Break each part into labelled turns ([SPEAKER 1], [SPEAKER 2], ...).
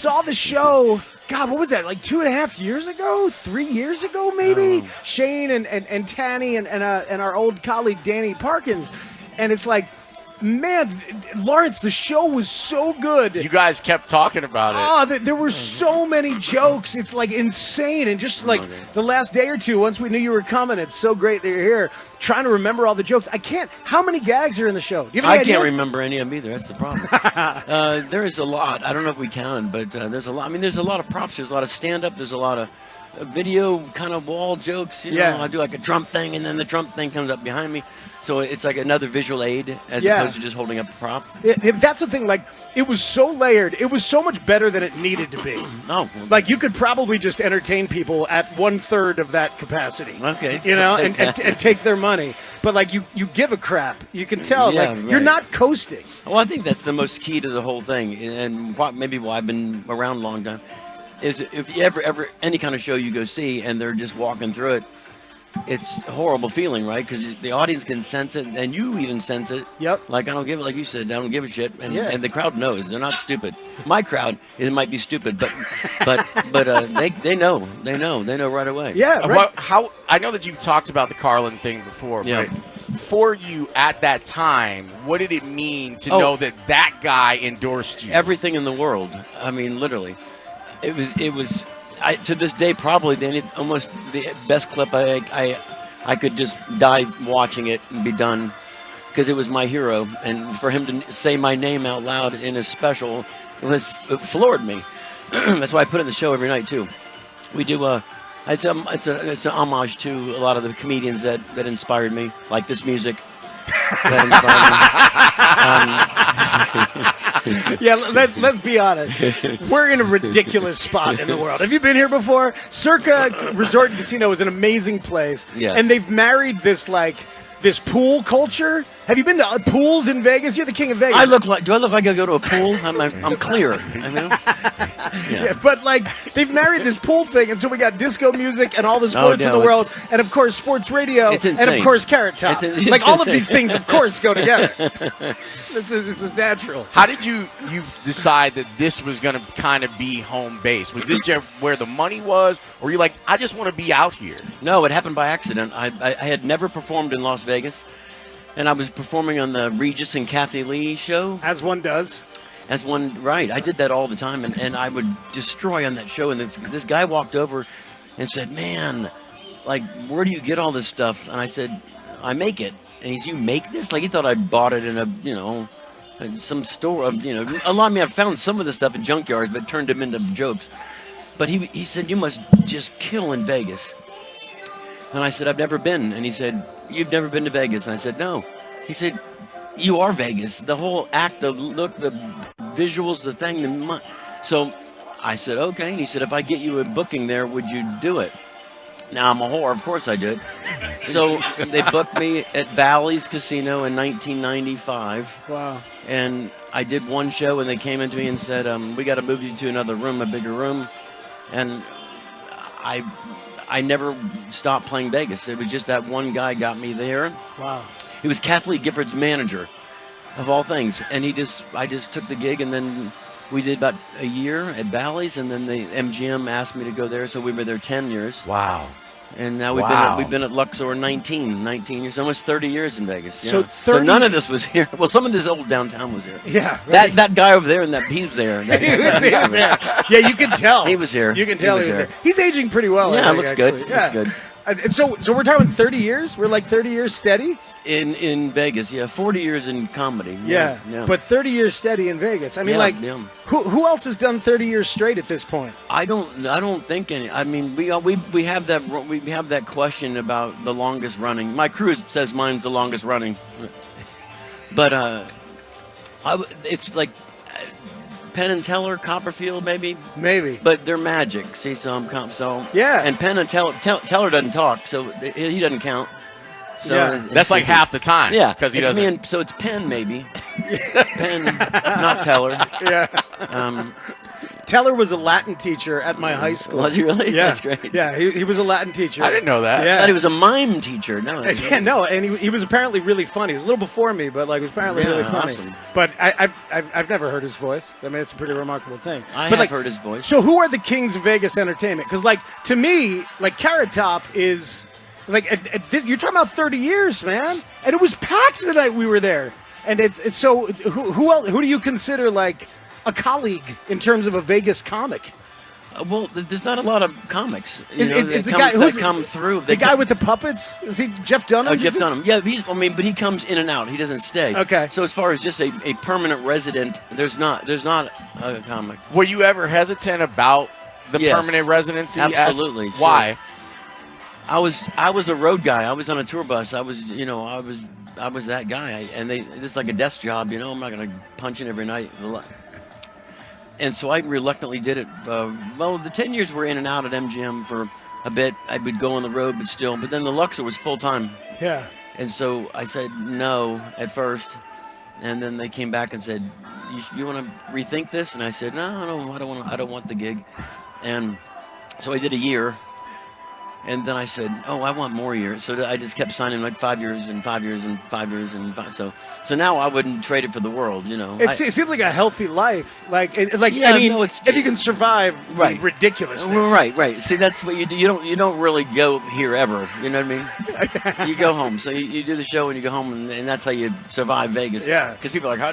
[SPEAKER 1] saw the show, God, what was that, like 2.5 years ago? 3 years ago, maybe? Shane and Tanny and our old colleague Danny Parkins. And it's like, man, Lawrence, the show was so good.
[SPEAKER 2] You guys kept talking about it.
[SPEAKER 1] Oh, there were so many jokes. It's like insane. And just like the last day or two, once we knew you were coming, it's so great that you're here. Trying to remember all the jokes. I can't. How many gags are in the show? Do you have any idea?
[SPEAKER 3] Can't remember any of them either. That's the problem. There is a lot. I don't know if we counted, but there's a lot. I mean, there's a lot of props. There's a lot of stand-up. There's a lot of video kind of wall jokes. You know, I do like a drum thing, and then the drum thing comes up behind me. So it's like another visual aid as opposed to just holding up a prop.
[SPEAKER 1] That's the thing. Like, it was so layered. It was so much better than it needed to be. Like, you could probably just entertain people at 1/3 of that capacity.
[SPEAKER 3] Okay.
[SPEAKER 1] You know, and take their money. But, like, you give a crap. You can tell. You're not coasting.
[SPEAKER 3] Well, I think that's the most key to the whole thing. And maybe why I've been around a long time is if you ever any kind of show you go see and they're just walking through it, it's a horrible feeling, right? Because the audience can sense it, and you even sense it.
[SPEAKER 1] Yep.
[SPEAKER 3] Like, I don't give it, like you said, I don't give a shit. And the crowd knows. They're not stupid. My crowd, it might be stupid, but they know. They know right away.
[SPEAKER 1] Yeah, right.
[SPEAKER 2] How I know that you've talked about the Carlin thing before, but for you at that time, what did it mean to know that guy endorsed you?
[SPEAKER 3] Everything in the world. I mean, literally. It was to this day, probably almost the best clip I could just die watching it and be done, because it was my hero, and for him to say my name out loud in a special it floored me. That's why I put it in the show every night too. We do it's an homage to a lot of the comedians that inspired me, like this music that inspired me.
[SPEAKER 1] Yeah, let's be honest. We're in a ridiculous spot in the world. Have you been here before? Circa Resort and Casino is an amazing place.
[SPEAKER 3] Yes.
[SPEAKER 1] And they've married this pool culture. Have you been to pools in Vegas? You're the king of Vegas.
[SPEAKER 3] Do I look like I go to a pool? I'm clear. I mean,
[SPEAKER 1] but like they've married this pool thing, and so we got disco music and all the sports in the world, and of course sports radio, and of course Carrot Top. Like all of these things, of course, go together. This is natural.
[SPEAKER 2] How did you decide that this was going to kind of be home base? Was this just where the money was, or were you like, I just want to be out here?
[SPEAKER 3] No, it happened by accident. I had never performed in Las Vegas. And I was performing on the Regis and Kathy Lee show.
[SPEAKER 1] As one does.
[SPEAKER 3] Right. I did that all the time, and I would destroy on that show. And this guy walked over and said, man, like, where do you get all this stuff? And I said, I make it. And he said, you make this? Like, he thought I bought it in in some store of, a lot of me, I found some of the stuff in junkyards, but turned them into jokes. But he said, you must just kill in Vegas. And I said, I've never been. And he said, you've never been to Vegas? And I said, no. He said, you are Vegas. The whole act, the look, the visuals, the thing. So I said, okay. And he said, if I get you a booking there, would you do it? Now, I'm a whore. Of course I did. So they booked me at Bally's Casino in 1995.
[SPEAKER 1] Wow.
[SPEAKER 3] And I did one show, and they came into me and said, we got to move you to another room, a bigger room. And I never stopped playing Vegas. It was just that one guy got me there.
[SPEAKER 1] Wow.
[SPEAKER 3] He was Kathleen Gifford's manager, of all things. And I just took the gig, and then we did about a year at Bally's, and then the MGM asked me to go there, so we were there 10 years.
[SPEAKER 2] Wow.
[SPEAKER 3] And now we've been at Luxor 19 years, almost 30 years in Vegas.
[SPEAKER 1] So,
[SPEAKER 3] so none of this was here. Well, some of this old downtown was here.
[SPEAKER 1] Yeah. Right.
[SPEAKER 3] That guy over there, he was there.
[SPEAKER 1] He was there. Yeah, you can tell.
[SPEAKER 3] He was here.
[SPEAKER 1] You can tell he was there. He's aging pretty well.
[SPEAKER 3] Yeah,
[SPEAKER 1] I think,
[SPEAKER 3] looks
[SPEAKER 1] actually.
[SPEAKER 3] good.
[SPEAKER 1] Yeah.
[SPEAKER 3] Looks good.
[SPEAKER 1] So we're talking 30 years? We're like 30 years steady?
[SPEAKER 3] In Vegas, 40 years in comedy.
[SPEAKER 1] Yeah. But 30 years steady in Vegas. I mean, who else has done 30 years straight at this point?
[SPEAKER 3] I don't think any. I mean, we have that question about the longest running. My crew says mine's the longest running, but it's like Penn and Teller, Copperfield, maybe. But they're magic. See, so
[SPEAKER 1] yeah.
[SPEAKER 3] And Penn and Teller doesn't talk, so he doesn't count. So
[SPEAKER 2] that's like half the time.
[SPEAKER 3] Yeah,
[SPEAKER 2] because he doesn't.
[SPEAKER 3] So it's Penn, maybe. Penn, not Teller.
[SPEAKER 1] Yeah. Teller was a Latin teacher at my high school.
[SPEAKER 3] Was he really?
[SPEAKER 1] Yeah.
[SPEAKER 3] That's great.
[SPEAKER 1] Yeah, he was a Latin teacher.
[SPEAKER 2] I didn't know that.
[SPEAKER 1] Yeah.
[SPEAKER 3] I thought he was a mime teacher. No.
[SPEAKER 1] Yeah, no, and he was apparently really funny. He was a little before me, but like was apparently really funny.
[SPEAKER 3] Awesome.
[SPEAKER 1] But I've never heard his voice. I mean, it's a pretty remarkable thing.
[SPEAKER 3] I
[SPEAKER 1] but
[SPEAKER 3] have heard his voice.
[SPEAKER 1] So who are the kings of Vegas entertainment? Because like to me, like Carrot Top is like you're talking about 30 years, man, and it was packed the night we were there. And it's so who do you consider like a colleague in terms of a Vegas comic?
[SPEAKER 3] Well, there's not a lot of comics.
[SPEAKER 1] It's a guy who's
[SPEAKER 3] come through.
[SPEAKER 1] The guy with the puppets? Is he Jeff Dunham?
[SPEAKER 3] Oh, Jeff Dunham. Yeah, but he comes in and out. He doesn't stay.
[SPEAKER 1] Okay.
[SPEAKER 3] So as far as just a permanent resident, there's not a comic.
[SPEAKER 2] Were you ever hesitant about the
[SPEAKER 3] Yes.
[SPEAKER 2] permanent residency?
[SPEAKER 3] Absolutely.
[SPEAKER 2] Why?
[SPEAKER 3] Sure. I was a road guy. I was on a tour bus. I was that guy. It's like a desk job. I'm not going to punch in every night. And so I reluctantly did it. Well, the 10 years were in and out at MGM for a bit. I would go on the road, but then the Luxor was full time.
[SPEAKER 1] Yeah.
[SPEAKER 3] And so I said no at first, and then they came back and said, "You want to rethink this?" And I said, "No, I don't want the gig." And so I did a year, and then I said, "Oh, I want more years." So I just kept signing like 5 years and 5 years and 5 years and so now I wouldn't trade it for the world,
[SPEAKER 1] It seems like a healthy life.
[SPEAKER 3] Yeah,
[SPEAKER 1] I mean,
[SPEAKER 3] no,
[SPEAKER 1] if you can survive
[SPEAKER 3] Right.
[SPEAKER 1] ridiculousness.
[SPEAKER 3] Well, right. See, that's what you do. You don't really go here ever. You know what I mean? You go home. So you do the show and you go home, and that's how you survive Vegas.
[SPEAKER 1] Yeah.
[SPEAKER 3] Because people are like, how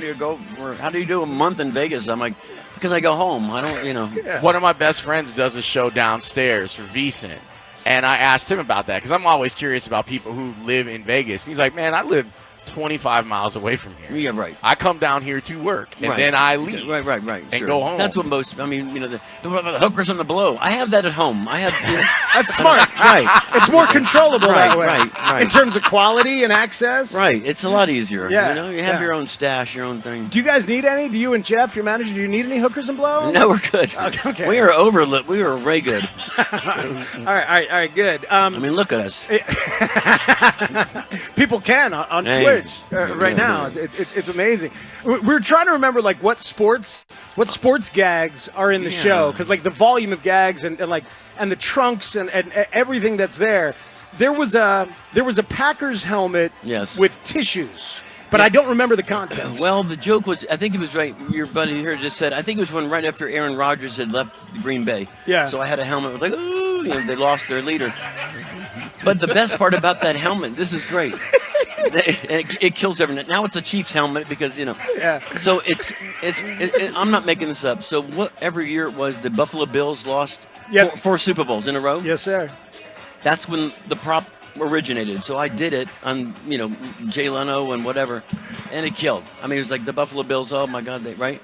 [SPEAKER 3] do you do a month in Vegas? I'm like, because I go home. I don't,
[SPEAKER 1] Yeah.
[SPEAKER 2] One of my best friends does a show downstairs for VSiN, and I asked him about that because I'm always curious about people who live in Vegas. And he's like, "Man, I live 25 miles away from here.
[SPEAKER 3] Yeah, right.
[SPEAKER 2] I come down here to work, and
[SPEAKER 3] Right.
[SPEAKER 2] then I leave.
[SPEAKER 3] Right.
[SPEAKER 2] And
[SPEAKER 3] Sure.
[SPEAKER 2] go home.
[SPEAKER 3] That's what most. I mean, the hookers on the blow. I have that at home. I have.
[SPEAKER 1] That's smart.
[SPEAKER 3] Right.
[SPEAKER 1] It's more controllable
[SPEAKER 3] Right,
[SPEAKER 1] that way.
[SPEAKER 3] right.
[SPEAKER 1] In terms of quality and access.
[SPEAKER 3] Right. It's a lot easier.
[SPEAKER 1] Yeah,
[SPEAKER 3] You have
[SPEAKER 1] yeah.
[SPEAKER 3] your own stash, your own thing.
[SPEAKER 1] Do you guys need any? Do you and Jeff, your manager, do you need any hookers and blow?
[SPEAKER 3] No, we're good.
[SPEAKER 1] Okay.
[SPEAKER 3] We are overlit. We are way good.
[SPEAKER 1] All right, good.
[SPEAKER 3] I mean, look at us.
[SPEAKER 1] People can on
[SPEAKER 3] Hey.
[SPEAKER 1] Twitch right now. It's amazing. We're trying to remember like what sports gags are in the
[SPEAKER 3] Yeah.
[SPEAKER 1] show, because like the volume of gags and the trunks and everything that's there. There was a Packers helmet
[SPEAKER 3] Yes.
[SPEAKER 1] with tissues, but I don't remember the context.
[SPEAKER 3] Well, the joke was, I think it was right. Your buddy here just said, I think it was when right after Aaron Rodgers had left Green Bay.
[SPEAKER 1] Yeah.
[SPEAKER 3] So I had a helmet. It was like, ooh, they lost their leader. But the best part about that helmet, this is great. It kills everyone. Now it's a Chiefs helmet because
[SPEAKER 1] Yeah.
[SPEAKER 3] So I'm not making this up. So every year it was the Buffalo Bills lost
[SPEAKER 1] Yep.
[SPEAKER 3] four Super Bowls in a row.
[SPEAKER 1] Yes, sir.
[SPEAKER 3] That's when the prop originated. So I did it on Jay Leno and whatever, and it killed. I mean, it was like the Buffalo Bills. Oh my God, right?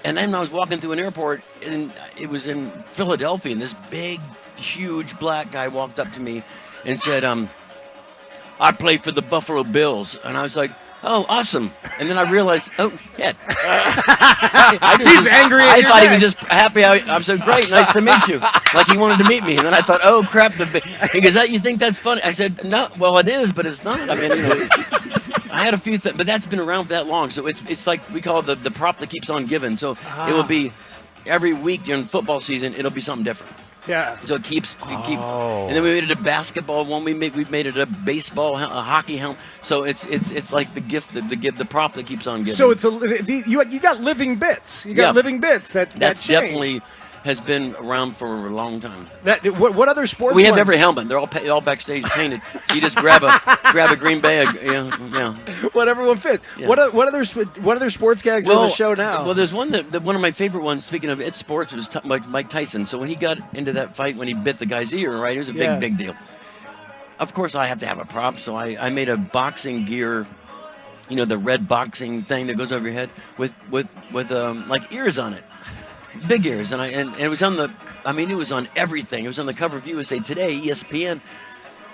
[SPEAKER 3] And then I was walking through an airport, and it was in Philadelphia, and this big, huge black guy walked up to me and said, "I play for the Buffalo Bills," and I was like, "Oh, awesome!" And then I realized, oh, yeah.
[SPEAKER 1] He's angry at
[SPEAKER 3] I
[SPEAKER 1] your
[SPEAKER 3] thought he
[SPEAKER 1] neck.
[SPEAKER 3] was just happy. I said, "Great, nice to meet you." Like he wanted to meet me, and then I thought, "Oh crap!" He goes, "You think that's funny?" I said, "No, well, it is, but it's not." I mean, I had a few things, but that's been around for that long. So it's like we call it the prop that keeps on giving. So it will be every week during football season. It'll be something different.
[SPEAKER 1] Yeah.
[SPEAKER 3] So it keeps, and then we made it a basketball one. We've made it a baseball, a hockey helmet. So it's like the gift, the prop that keeps on giving.
[SPEAKER 1] So it's you got living bits. You got
[SPEAKER 3] Yeah.
[SPEAKER 1] living bits that
[SPEAKER 3] That's
[SPEAKER 1] change.
[SPEAKER 3] definitely has been around for a long time.
[SPEAKER 1] What other sports?
[SPEAKER 3] We have
[SPEAKER 1] ones?
[SPEAKER 3] every helmet. They're all backstage painted. So you just grab a Green Bay, yeah.
[SPEAKER 1] What everyone fits.
[SPEAKER 3] Yeah.
[SPEAKER 1] What other sports gags are on the show now?
[SPEAKER 3] Well, there's one that one of my favorite ones. Speaking of sports, was Mike Tyson. So when he got into that fight, when he bit the guy's ear, right, it was a big deal. Of course, I have to have a prop, so I made a boxing gear, the red boxing thing that goes over your head with like ears on it, big ears, and it was on it was on everything. It was on the cover of USA Today, ESPN.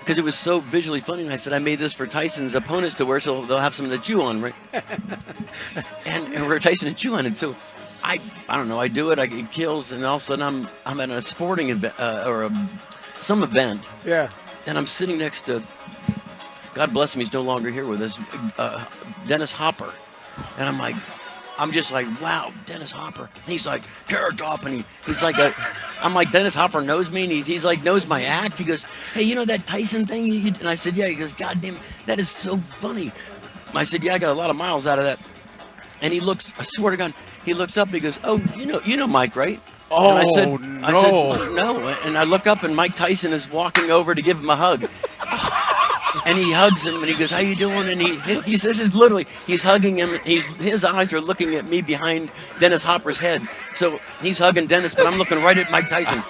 [SPEAKER 3] Because it was so visually funny, and I said I made this for Tyson's opponents to wear, so they'll have something to chew on, right? and we're Tyson to chew on, and so I don't know, I do it, it kills, and all of a sudden I'm at a sporting event or some event,
[SPEAKER 1] Yeah.
[SPEAKER 3] and I'm sitting next to, God bless him, he's no longer here with us, Dennis Hopper, and I'm like, I'm just like, wow, Dennis Hopper. And he's like, Carrot Top, and he's like, I'm like, Dennis Hopper knows me, and he's like, knows my act. He goes, hey, you know that Tyson thing? And I said, yeah. He goes, God damn, that is so funny. I said, yeah, I got a lot of miles out of that. And he looks, I swear to God, he looks up and he goes, oh, you know Mike, right?
[SPEAKER 2] Oh,
[SPEAKER 3] and I said,
[SPEAKER 2] no.
[SPEAKER 3] No. And I look up and Mike Tyson is walking over to give him a hug. And he hugs him and he goes, how you doing? And he says, this is literally, he's hugging him. His eyes are looking at me behind Dennis Hopper's head. So he's hugging Dennis, but I'm looking right at Mike Tyson.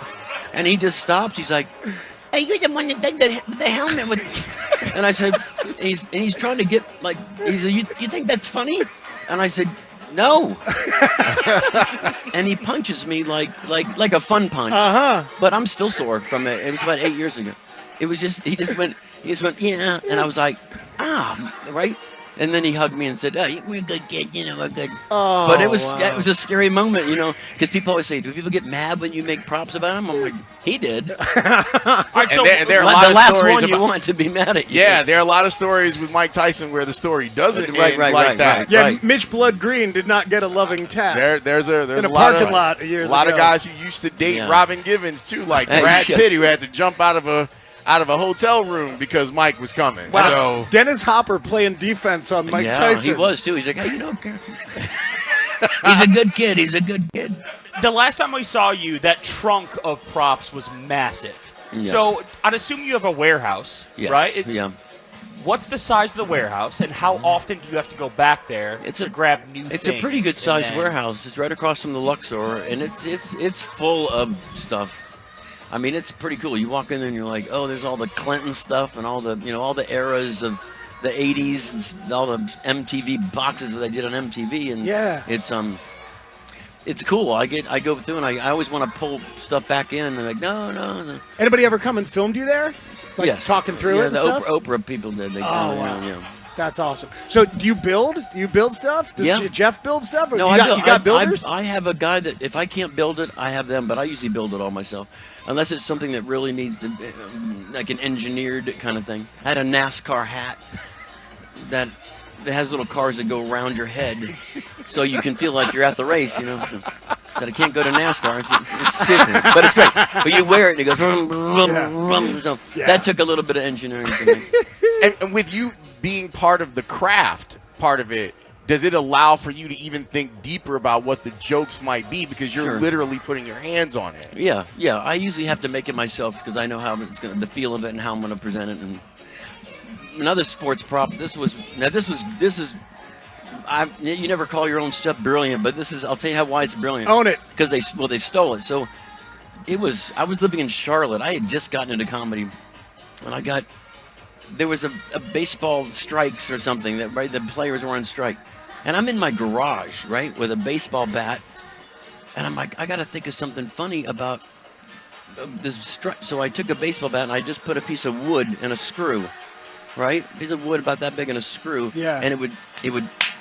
[SPEAKER 3] And he just stops. He's like, hey, you're the one that did the helmet with. And I said, he's trying to get, like, he said, you think that's funny? And I said, no. And he punches me like a fun punch. But I'm still sore from it. It was about 8 years ago. It was just, he just went, yeah. And I was like, right? And then he hugged me and said, oh, we're good, kid, we're good.
[SPEAKER 1] Oh,
[SPEAKER 3] but it was a scary moment, because people always say, do people get mad when you make props about him? I'm like, he did.
[SPEAKER 2] Right, so there are a lot
[SPEAKER 3] the
[SPEAKER 2] of
[SPEAKER 3] last
[SPEAKER 2] stories
[SPEAKER 3] one
[SPEAKER 2] about,
[SPEAKER 3] you want to be mad at you.
[SPEAKER 2] Yeah, there are a lot of stories with Mike Tyson where the story doesn't end like that.
[SPEAKER 3] Right.
[SPEAKER 1] Yeah, Mitch Blood Green did not get a loving tap.
[SPEAKER 2] There's
[SPEAKER 1] in
[SPEAKER 2] a
[SPEAKER 1] parking lot years
[SPEAKER 2] a lot
[SPEAKER 1] ago.
[SPEAKER 2] of guys who used to date Robin Givens too, like
[SPEAKER 3] Hey,
[SPEAKER 2] Brad Pitt, who had to jump out of a hotel room because Mike was coming.
[SPEAKER 1] Wow.
[SPEAKER 2] So
[SPEAKER 1] Dennis Hopper playing defense on Mike Tyson.
[SPEAKER 3] He was too. He's like, hey, he's a good kid. He's a good kid.
[SPEAKER 4] The last time I saw you, that trunk of props was massive.
[SPEAKER 3] Yeah.
[SPEAKER 4] So I'd assume you have a warehouse,
[SPEAKER 3] Yes.
[SPEAKER 4] right?
[SPEAKER 3] Yeah.
[SPEAKER 4] What's the size of the warehouse, and how often do you have to go back there to grab new things?
[SPEAKER 3] It's a pretty good sized
[SPEAKER 4] then-
[SPEAKER 3] warehouse. It's right across from the Luxor, and it's full of stuff. I mean, it's pretty cool. You walk in there and you're like, oh, there's all the Clinton stuff and all the all the eras of the 80s and all the MTV boxes that I did on MTV, and it's cool. I go through and I always want to pull stuff back in, and like, no.
[SPEAKER 1] Anybody ever come and filmed you there? Like
[SPEAKER 3] Yes.
[SPEAKER 1] talking through it and
[SPEAKER 3] the
[SPEAKER 1] stuff?
[SPEAKER 3] Oprah people did. They
[SPEAKER 1] wow.
[SPEAKER 3] yeah.
[SPEAKER 1] That's awesome. So do you build? Do you build stuff? Does Jeff build stuff? Or
[SPEAKER 3] No,
[SPEAKER 1] you got builders?
[SPEAKER 3] I have a guy that if I can't build it, I have them, but I usually build it all myself. Unless it's something that really needs to, like an engineered kind of thing. I had a NASCAR hat that has little cars that go around your head, so you can feel like you're at the race, That I can't go to NASCAR. It's stupid, but it's great. But you wear it and it goes. So that took a little bit of engineering to make.
[SPEAKER 2] and with you being part of the craft, part of it, does it allow for you to even think deeper about what the jokes might be because you're literally putting your hands on it?
[SPEAKER 3] Yeah. I usually have to make it myself because I know how it's the feel of it and how I'm going to present it. And another sports prop. You never call your own stuff brilliant, but I'll tell you why it's brilliant.
[SPEAKER 1] Own it.
[SPEAKER 3] Because they stole it. So I was living in Charlotte. I had just gotten into comedy, and there was a baseball strikes or something that the players were on strike. And I'm in my garage, right, with a baseball bat, and I'm like, I got to think of something funny about this strike. So I took a baseball bat and I just put a piece of wood and a screw, right? A piece of wood about that big and a screw, and it would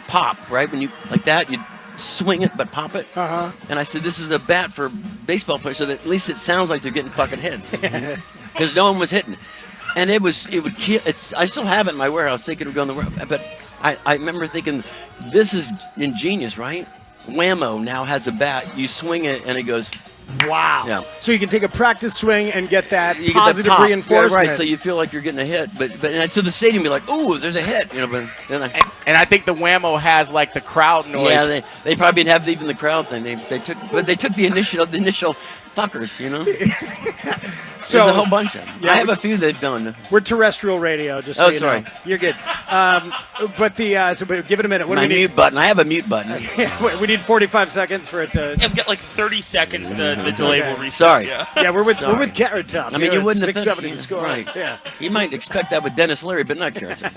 [SPEAKER 3] pop, right? When you like that, you'd swing it but pop it. And I said, this is a bat for baseball players, so that at least it sounds like they're getting fucking hits, because no one was hitting. And it would kill. I still have it in my warehouse, thinking it would go in the warehouse. But I remember thinking, this is ingenious, right? Whammo now has a bat. You swing it, and it goes.
[SPEAKER 1] Wow.
[SPEAKER 3] Yeah.
[SPEAKER 1] So you can take a practice swing and get that
[SPEAKER 3] You
[SPEAKER 1] positive
[SPEAKER 3] get that pop.
[SPEAKER 1] reinforcement.
[SPEAKER 3] Yeah, right. So you feel like you're getting a hit, but so the stadium be like, "Ooh, there's a hit," But then
[SPEAKER 2] and I think the whammo has like the crowd noise.
[SPEAKER 3] Yeah, they probably didn't have even the crowd thing. They took the initial fuckers,
[SPEAKER 1] So
[SPEAKER 3] there's a whole bunch of them.
[SPEAKER 1] Yeah,
[SPEAKER 3] I have a few they've done.
[SPEAKER 1] We're terrestrial radio, just so you
[SPEAKER 3] sorry.
[SPEAKER 1] know. You're good. But give it a minute. What
[SPEAKER 3] My
[SPEAKER 1] do we need?
[SPEAKER 3] mute button. I have a mute button.
[SPEAKER 1] We need 45 seconds for it to.
[SPEAKER 4] Yeah, we've got like 30 seconds. The delay will reset.
[SPEAKER 3] Sorry.
[SPEAKER 1] Yeah, we're with Carrot Top.
[SPEAKER 3] I mean, you wouldn't have
[SPEAKER 1] 670 to score.
[SPEAKER 3] Right.
[SPEAKER 1] Yeah.
[SPEAKER 3] You might expect that with Dennis Leary, but not Carrot Top.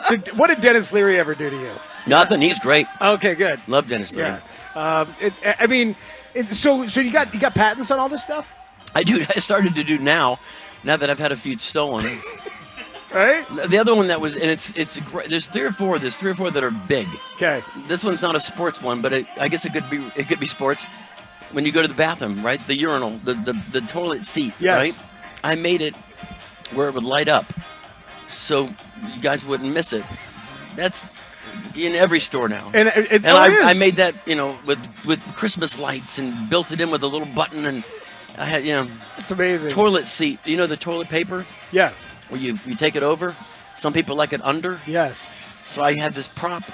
[SPEAKER 1] So, what did Dennis Leary ever do to you?
[SPEAKER 3] Nothing. He's great.
[SPEAKER 1] Okay, good.
[SPEAKER 3] Love Dennis Leary.
[SPEAKER 1] Yeah. So you got patents on all this stuff?
[SPEAKER 3] I started to do now that I've had a few stolen.
[SPEAKER 1] Right?
[SPEAKER 3] The other one that was, and it's great. There's three or four that are big.
[SPEAKER 1] Okay.
[SPEAKER 3] This one's not a sports one, but I guess it could be sports. When you go to the bathroom, right? The urinal, the toilet seat,
[SPEAKER 1] yes.
[SPEAKER 3] right? I made it where it would light up, so you guys wouldn't miss it. That's in every store now.
[SPEAKER 1] And
[SPEAKER 3] I made that, with Christmas lights and built it in with a little button, and I had,
[SPEAKER 1] it's amazing.
[SPEAKER 3] Toilet seat. You know the toilet paper?
[SPEAKER 1] Yeah.
[SPEAKER 3] Where you take it over. Some people like it under.
[SPEAKER 1] Yes.
[SPEAKER 3] So I had this prop.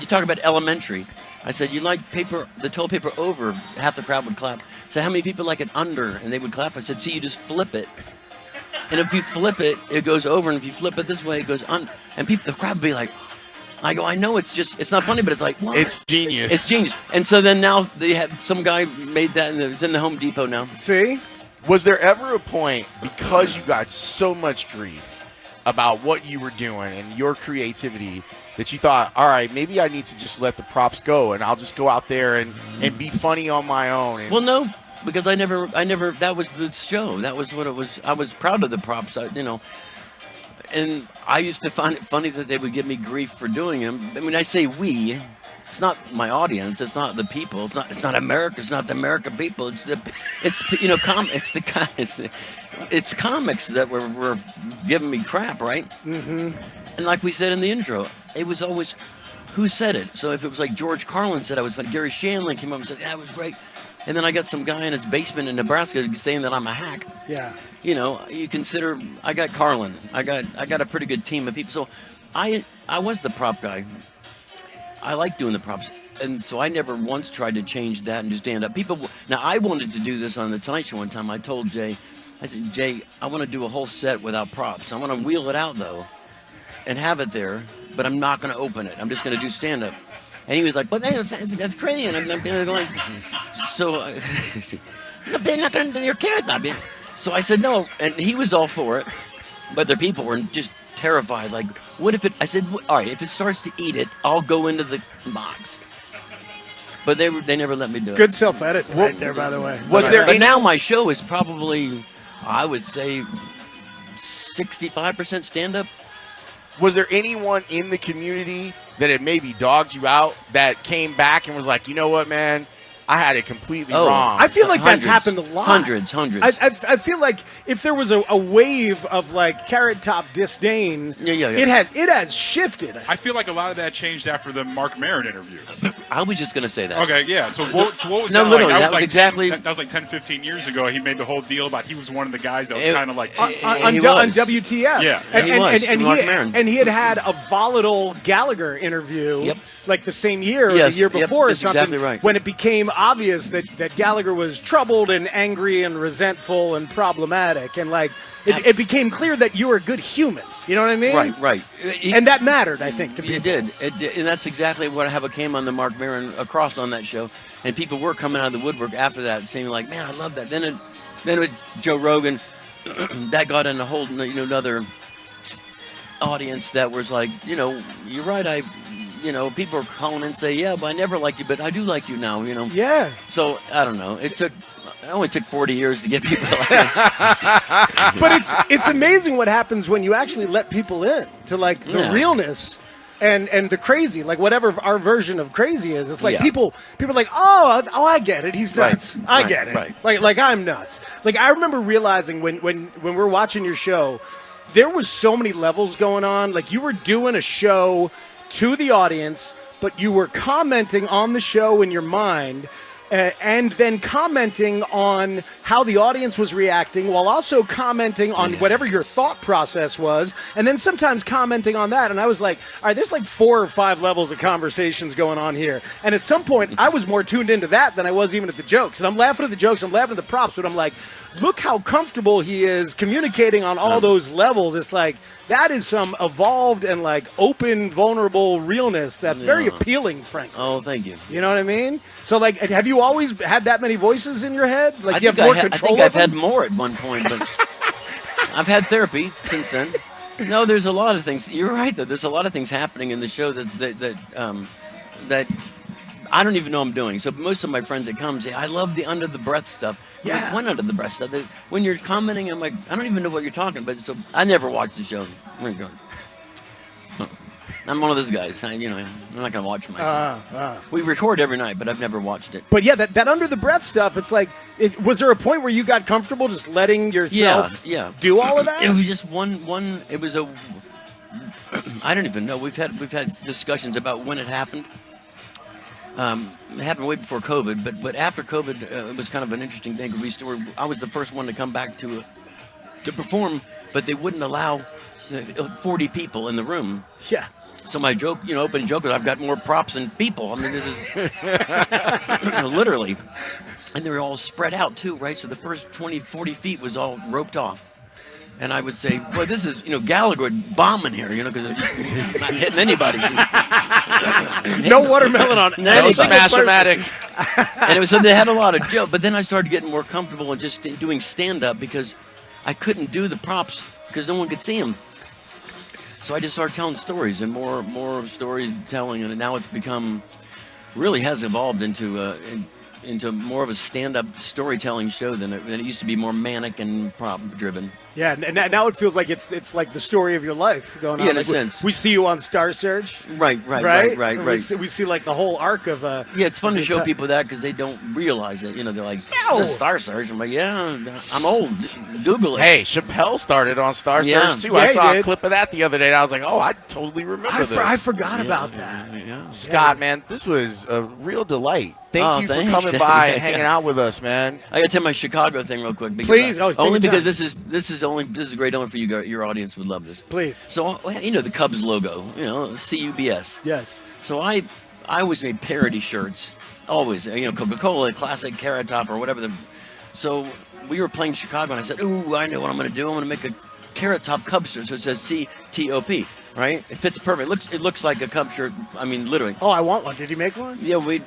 [SPEAKER 3] You talk about elementary. I said, you like the toilet paper over? Half the crowd would clap. I said, how many people like it under? And they would clap. I said, see, you just flip it. And if you flip it, it goes over. And if you flip it this way, it goes under. And the crowd would be like, I go, I know it's not funny, but it's like, what?
[SPEAKER 2] It's genius.
[SPEAKER 3] It's genius. And so then now they had some guy made that, and it's in the Home Depot now.
[SPEAKER 1] See?
[SPEAKER 2] Was there ever a point, because you got so much grief about what you were doing and your creativity, that you thought, all right, maybe I need to just let the props go and I'll just go out there and be funny on my own?
[SPEAKER 3] Well, no, because I never, that was the show. That was what it was. I was proud of the props, and I used to find it funny that they would give me grief for doing them. I mean, I say we. It's not my audience. It's not the people. It's not America. It's not the American people. It's comics that were giving me crap, right?
[SPEAKER 1] Mm-hmm.
[SPEAKER 3] And like we said in the intro, it was always who said it. So if it was like George Carlin said I was funny, Gary Shandling came up and said that was great, and then I got some guy in his basement in Nebraska saying that I'm a hack.
[SPEAKER 1] Yeah.
[SPEAKER 3] You consider I got Carlin. I got a pretty good team of people. So I was the prop guy. I like doing the props, and so I never once tried to change that and just stand up. Now I wanted to do this on the Tonight Show one time. I told Jay, I said, Jay, I want to do a whole set without props. I want to wheel it out though, and have it there, but I'm not going to open it. I'm just going to do stand up. And he was like, "But that's crazy." And I'm going, so they're not going to your carrot. So I said no, and he was all for it, but the people were just terrified. Like, what if it? I said, all right, if it starts to eat it, I'll go into the box. But they never let me do it.
[SPEAKER 1] Good self-edit right there, by the way.
[SPEAKER 3] But now my show is probably, I would say, 65% stand-up.
[SPEAKER 2] Was there anyone in the community that had maybe dogged you out that came back and was like, you know what, man? I had it completely wrong.
[SPEAKER 1] I feel like that's happened a lot.
[SPEAKER 3] Hundreds.
[SPEAKER 1] I feel like if there was a wave of like Carrot Top disdain, it has shifted.
[SPEAKER 5] I feel like a lot of that changed after the Mark Maron interview.
[SPEAKER 3] I was just going to say that.
[SPEAKER 5] Okay, yeah. So what was
[SPEAKER 3] no,
[SPEAKER 5] that
[SPEAKER 3] literally,
[SPEAKER 5] like?
[SPEAKER 3] That was exactly.
[SPEAKER 5] That was like 10, 15 years ago. He made the whole deal about he was one of the guys that was kind of like
[SPEAKER 1] on WTF.
[SPEAKER 5] Yeah,
[SPEAKER 1] and he had a volatile Gallagher interview, like the same year or the year before or something.
[SPEAKER 3] Exactly right.
[SPEAKER 1] When it became obvious that Gallagher was troubled and angry and resentful and problematic, and like it became clear that you were a good human. You know what I mean?
[SPEAKER 3] Right.
[SPEAKER 1] And that mattered, I think, to people.
[SPEAKER 3] It did. And that's exactly what how it came on the Mark Maron across on that show. And people were coming out of the woodwork after that, saying like, "Man, I love that." Then with Joe Rogan, that got in a whole another audience that was like, you're right. People are calling and say, "Yeah, but I never liked you, but I do like you now."
[SPEAKER 1] Yeah.
[SPEAKER 3] So I don't know. It only took 40 years to get people like that.
[SPEAKER 1] But it's amazing what happens when you actually let people in to like the realness and the crazy, like whatever our version of crazy is. It's like people are like, oh, I get it. He's nuts. I get it.
[SPEAKER 3] Right.
[SPEAKER 1] Like I'm nuts. Like I remember realizing when we're watching your show, there was so many levels going on. Like you were doing a show to the audience, but you were commenting on the show in your mind, and then commenting on how the audience was reacting while also commenting on whatever your thought process was, and then sometimes commenting on that. And I was like, all right, there's like 4 or 5 levels of conversations going on here. And at some point, I was more tuned into that than I was even at the jokes. And I'm laughing at the jokes, I'm laughing at the props, but I'm like, look how comfortable he is communicating on all those levels. It's like, that is some evolved and like open, vulnerable realness that's very appealing, frankly.
[SPEAKER 3] Oh, thank you.
[SPEAKER 1] You know what I mean? So like, have you always had that many voices in your head? Like you have more control
[SPEAKER 3] I think I've had more at one point, but I've had therapy since then. No, there's a lot of things. You're right, though. There's a lot of things happening in the show that I don't even know I'm doing. So most of my friends that come say, I love the under the breath stuff.
[SPEAKER 1] Yeah.
[SPEAKER 3] Like, what under the breath stuff? When you're commenting, I'm like, I don't even know what you're talking about. So I never watched the show. I'm one of those guys. I'm not going to watch myself. We record every night, but I've never watched it.
[SPEAKER 1] But yeah, that under the breath stuff, it's like, was there a point where you got comfortable just letting yourself do all of that?
[SPEAKER 3] It was just one. It was I don't even know. We've had discussions about when it happened. It happened way before COVID, but after COVID, it was kind of an interesting thing. I was the first one to come back to perform, but they wouldn't allow 40 people in the room.
[SPEAKER 1] Yeah.
[SPEAKER 3] So my joke, open joke was, I've got more props than people. I mean, this is literally. And they were all spread out too, right? So the first 20, 40 feet was all roped off. And I would say, boy, this is, Gallagher bombing here, because I'm not hitting anybody.
[SPEAKER 1] No watermelon on
[SPEAKER 2] No Smash-O-Matic.
[SPEAKER 3] And so they had a lot of jokes. But then I started getting more comfortable in just doing stand-up because I couldn't do the props because no one could see them. So I just started telling stories and more stories telling, and now it's become, really has evolved into more of a stand-up storytelling show than it used to be, more manic and prop-driven.
[SPEAKER 1] Yeah, and now it feels like it's like the story of your life going on.
[SPEAKER 3] Yeah, in a
[SPEAKER 1] like
[SPEAKER 3] sense.
[SPEAKER 1] We see you on Star Search.
[SPEAKER 3] Right.
[SPEAKER 1] We see like the whole arc of.
[SPEAKER 3] Yeah, it's fun to show people that because they don't realize it. They're like,
[SPEAKER 1] No.
[SPEAKER 3] Star Search. I'm like, yeah, I'm old. Google it.
[SPEAKER 2] Hey, Chappelle started on Star
[SPEAKER 3] Yeah.
[SPEAKER 2] Search too.
[SPEAKER 1] Yeah,
[SPEAKER 2] I
[SPEAKER 1] he
[SPEAKER 2] saw a
[SPEAKER 1] did.
[SPEAKER 2] clip of that the other day, and I was like, oh, I totally remember this.
[SPEAKER 1] I forgot about that.
[SPEAKER 3] Yeah.
[SPEAKER 2] Scott, man, this was a real delight. Thank you
[SPEAKER 3] Thanks.
[SPEAKER 2] for coming by and hanging out with us, man.
[SPEAKER 3] I got to tell my Chicago thing real quick. Because
[SPEAKER 1] Please. Take
[SPEAKER 3] only
[SPEAKER 1] your
[SPEAKER 3] because
[SPEAKER 1] time.
[SPEAKER 3] this is great only for you. Your audience would love this.
[SPEAKER 1] Please.
[SPEAKER 3] So the Cubs logo, CUBS.
[SPEAKER 1] Yes.
[SPEAKER 3] So I always made parody shirts, always. Coca-Cola, classic Carrot Top or whatever. So we were playing Chicago, and I said, "Ooh, I know what I'm going to do. I'm going to make a Carrot Top Cub shirt." So it says CTOP, right? It fits perfect. It looks like a Cub shirt. I mean, literally.
[SPEAKER 1] Oh, I want one. Did you make one?
[SPEAKER 3] Yeah, we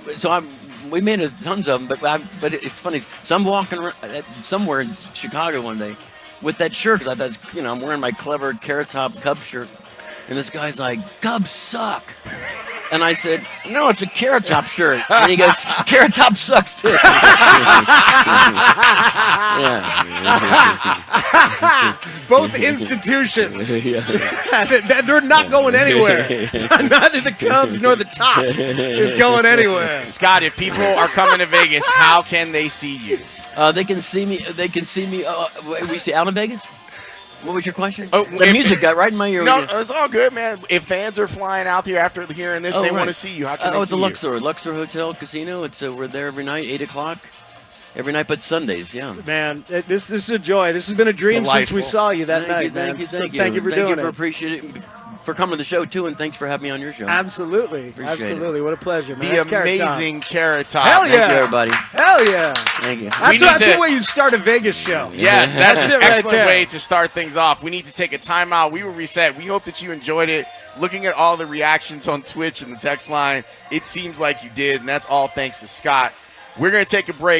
[SPEAKER 3] made tons of them, but it's funny. So I'm walking around, somewhere in Chicago one day with that shirt because I thought, I'm wearing my clever Carrot Top Cub shirt, and this guy's like, "Cubs suck," and I said, "No, it's a Carrot Top shirt," and he goes, "Carrot Top sucks too." Yeah.
[SPEAKER 1] Both institutions. They're not going anywhere. Neither the Cubs nor the Top is going anywhere.
[SPEAKER 2] Scott, if people are coming to Vegas, how can they see you?
[SPEAKER 3] They can see me. We see out in Vegas. What was your question?
[SPEAKER 2] Oh,
[SPEAKER 3] the music got right in my ear.
[SPEAKER 2] No, it's all good, man. If fans are flying out here after hearing this, and they
[SPEAKER 3] right.
[SPEAKER 2] want to see you. How can they
[SPEAKER 3] it's
[SPEAKER 2] see
[SPEAKER 3] the
[SPEAKER 2] you?
[SPEAKER 3] Luxor Hotel Casino. It's we're there every night, 8:00, every night but Sundays. Yeah.
[SPEAKER 1] Man, this is a joy. This has been a dream since we
[SPEAKER 2] Delightful.
[SPEAKER 1] saw you that night,
[SPEAKER 3] Thank
[SPEAKER 1] man.
[SPEAKER 3] you.
[SPEAKER 1] So
[SPEAKER 3] Thank you.
[SPEAKER 1] thank you for doing it.
[SPEAKER 3] Appreciate it. For coming to the show too, and thanks for having me on your show.
[SPEAKER 1] Absolutely.
[SPEAKER 3] Appreciate
[SPEAKER 1] Absolutely. What a pleasure, man.
[SPEAKER 2] The
[SPEAKER 1] That's Carrot Top.
[SPEAKER 2] amazing Carrot Top.
[SPEAKER 1] Hell yeah.
[SPEAKER 3] Thank you, everybody.
[SPEAKER 1] Hell yeah.
[SPEAKER 3] Thank you.
[SPEAKER 1] That's the way you start a Vegas show.
[SPEAKER 2] Yes, that's
[SPEAKER 1] That's
[SPEAKER 2] an
[SPEAKER 1] it right
[SPEAKER 2] excellent
[SPEAKER 1] there.
[SPEAKER 2] way to start things off. We need to take a timeout. We will reset. We hope that you enjoyed it. Looking at all the reactions on Twitch and the text line, it seems like you did, and that's all thanks to Scott. We're going to take a break.